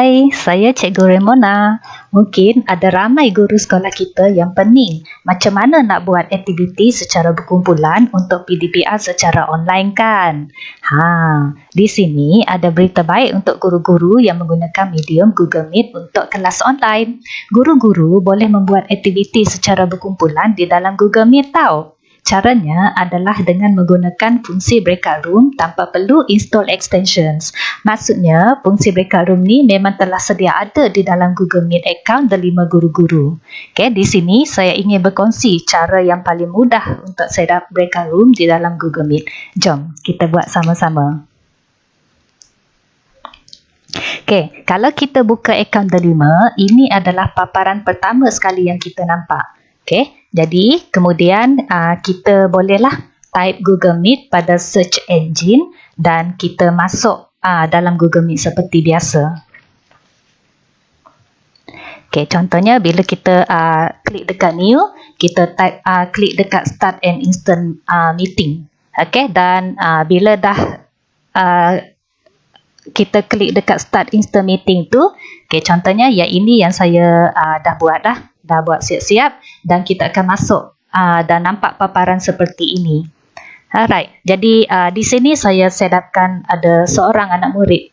Hai, saya Cikgu Remona. Mungkin ada ramai guru sekolah kita yang pening macam mana nak buat aktiviti secara berkumpulan untuk PDPR secara online kan? Di sini ada berita baik untuk guru-guru yang menggunakan medium Google Meet untuk kelas online. Guru-guru boleh membuat aktiviti secara berkumpulan di dalam Google Meet tau. Caranya adalah dengan menggunakan fungsi breakout room tanpa perlu install extensions. Maksudnya, fungsi breakout room ni memang telah sedia ada di dalam Google Meet account delima guru-guru. Okay, di sini saya ingin berkongsi cara yang paling mudah untuk set up breakout room di dalam Google Meet. Jom, kita buat sama-sama. Okay, kalau kita buka akaun delima, ini adalah paparan pertama sekali yang kita nampak. Okay, jadi kemudian kita bolehlah type Google Meet pada search engine dan kita masuk dalam Google Meet seperti biasa. Okay, contohnya bila kita klik dekat new, kita type klik dekat start an instant meeting. Okay, dan bila dah kita klik dekat start instant meeting tu, okay, contohnya yang ini yang saya dah buat siap-siap dan kita akan masuk dan nampak paparan seperti ini. Alright, jadi di sini saya set upkan ada seorang anak murid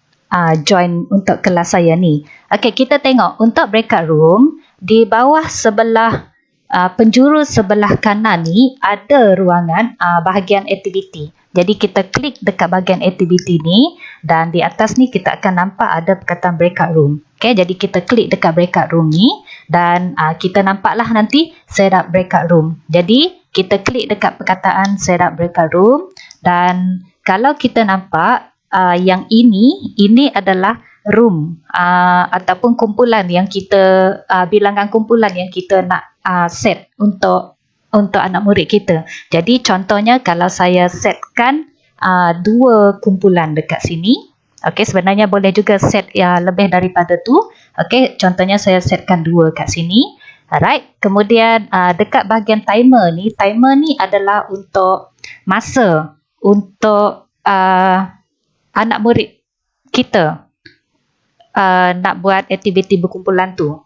join untuk kelas saya ni. Okay, kita tengok untuk breakout room di bawah sebelah penjuru sebelah kanan ni ada ruangan bahagian aktiviti. Jadi kita klik dekat bahagian aktiviti ni dan di atas ni kita akan nampak ada perkataan breakout room. Okay, jadi kita klik dekat breakout room ni dan kita nampaklah nanti set up breakout room. Jadi kita klik dekat perkataan set up breakout room dan kalau kita nampak yang ini adalah room ataupun kumpulan yang kita bilangan kumpulan yang kita nak set untuk anak murid kita. Jadi contohnya kalau saya setkan 2 kumpulan dekat sini. Okey, sebenarnya boleh juga set lebih daripada tu. Okey, contohnya saya setkan 2 kat sini. Alright, kemudian dekat bahagian timer ni adalah untuk masa untuk anak murid kita nak buat aktiviti berkumpulan tu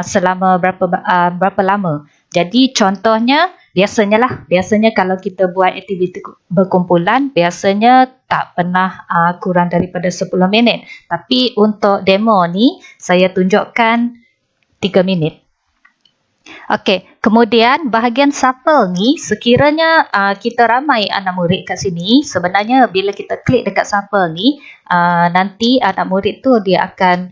selama berapa lama. Jadi contohnya biasanya kalau kita buat aktiviti berkumpulan biasanya tak pernah kurang daripada 10 minit. Tapi untuk demo ni saya tunjukkan 3 minit. Okey, kemudian bahagian shuffle ni sekiranya kita ramai anak murid kat sini, sebenarnya bila kita klik dekat shuffle ni nanti anak murid tu dia akan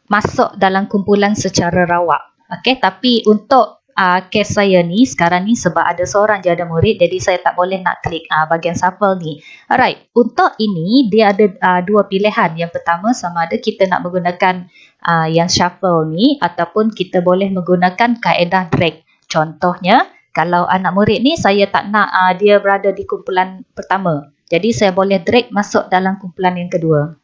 masuk dalam kumpulan secara rawak. Okey, tapi untuk kes saya ni sekarang ni sebab ada seorang je ada murid, jadi saya tak boleh nak klik bahagian shuffle ni. Alright, untuk ini dia ada 2 pilihan. Yang pertama sama ada kita nak menggunakan yang shuffle ni ataupun kita boleh menggunakan kaedah drag. Contohnya, kalau anak murid ni saya tak nak dia berada di kumpulan pertama. Jadi saya boleh drag masuk dalam kumpulan yang kedua.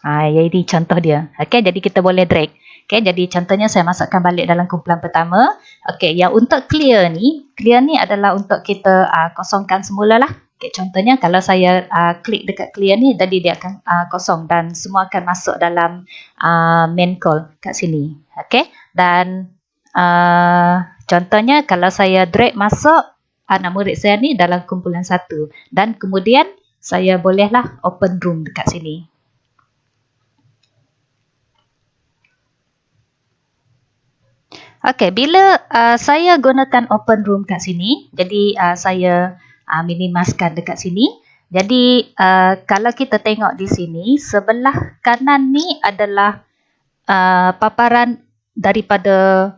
Jadi contoh dia. Okey, jadi kita boleh drag. Okey, jadi contohnya saya masukkan balik dalam kumpulan pertama. Okey, yang untuk clear ni adalah untuk kita kosongkan semula lah. Okey, contohnya kalau saya klik dekat clear ni, jadi dia akan kosong dan semua akan masuk dalam main call kat sini. Okey, dan contohnya kalau saya drag masuk anak murid saya ni dalam kumpulan 1 dan kemudian saya bolehlah open room dekat sini. Okey, bila saya gunakan open room kat sini, jadi saya minimaskan dekat sini. Jadi kalau kita tengok di sini, sebelah kanan ni adalah paparan daripada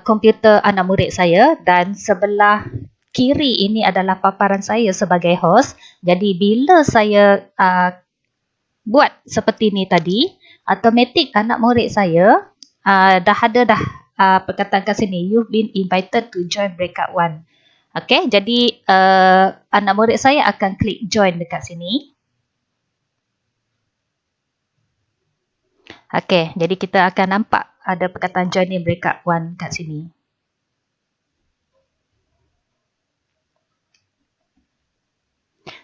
komputer anak murid saya dan sebelah kiri ini adalah paparan saya sebagai host. Jadi bila saya buat seperti ni tadi, automatik anak murid saya dah ada perkataan kat sini, you've been invited to join breakout 1. Okey, jadi anak murid saya akan klik join dekat sini. Okey, jadi kita akan nampak ada perkataan join in breakout 1 kat sini.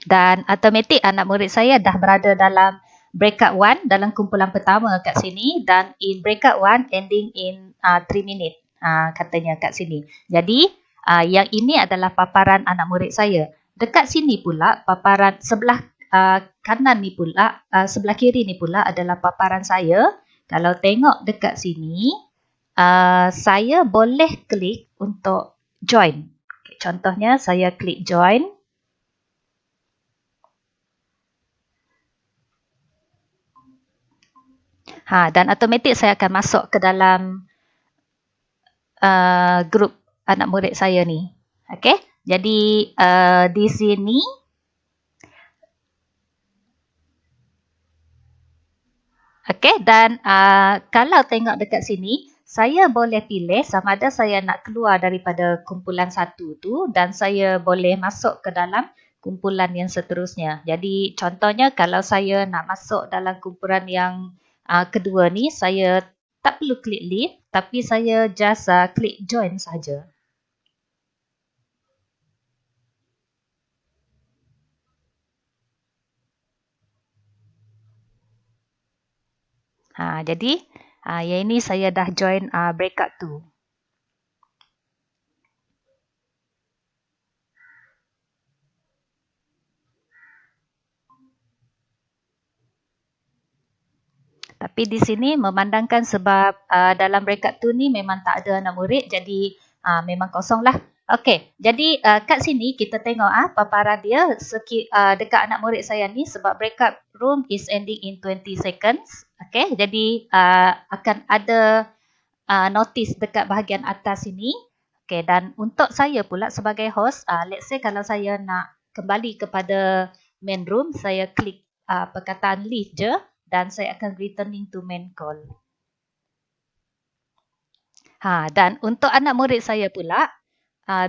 Dan automatik anak murid saya dah berada dalam breakout 1 dalam kumpulan pertama kat sini dan in breakout 1 ending in 3 minit katanya kat sini. Jadi yang ini adalah paparan anak murid saya. Dekat sini pula paparan sebelah kanan ni pula, sebelah kiri ni pula adalah paparan saya. Kalau tengok dekat sini, saya boleh klik untuk join. Okay, contohnya saya klik join. Dan automatik saya akan masuk ke dalam grup anak murid saya ni. Okey, jadi di sini okey, dan kalau tengok dekat sini, saya boleh pilih sama ada saya nak keluar daripada kumpulan satu tu dan saya boleh masuk ke dalam kumpulan yang seterusnya. Jadi contohnya kalau saya nak masuk dalam kumpulan yang kedua ni, saya tak perlu klik leave tapi saya just klik join saja. Jadi yang ini saya dah join breakout tu. Tapi di sini memandangkan sebab dalam breakout tu ni memang tak ada anak murid, jadi memang kosong lah. Okey, jadi kat sini kita tengok paparan dia dekat anak murid saya ni sebab breakout room is ending in 20 seconds. Okey, jadi akan ada notice dekat bahagian atas sini. Okey, dan untuk saya pula sebagai host, let's say kalau saya nak kembali kepada main room, saya klik perkataan leave je. Dan saya akan returning to main call. Dan untuk anak murid saya pula,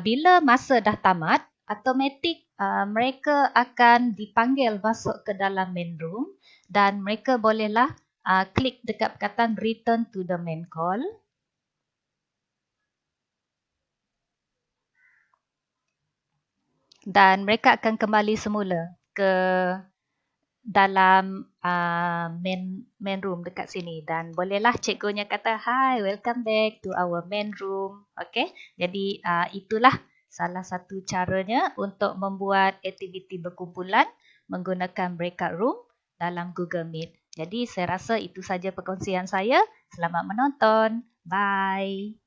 bila masa dah tamat, automatik mereka akan dipanggil masuk ke dalam main room dan mereka bolehlah klik dekat perkataan return to the main call. Dan mereka akan kembali semula ke dalam main room dekat sini dan bolehlah cikgunya kata hi, welcome back to our main room. Okey, jadi itulah salah satu caranya untuk membuat aktiviti berkumpulan menggunakan breakout room dalam Google Meet. Jadi saya rasa itu saja perkongsian saya. Selamat menonton. Bye.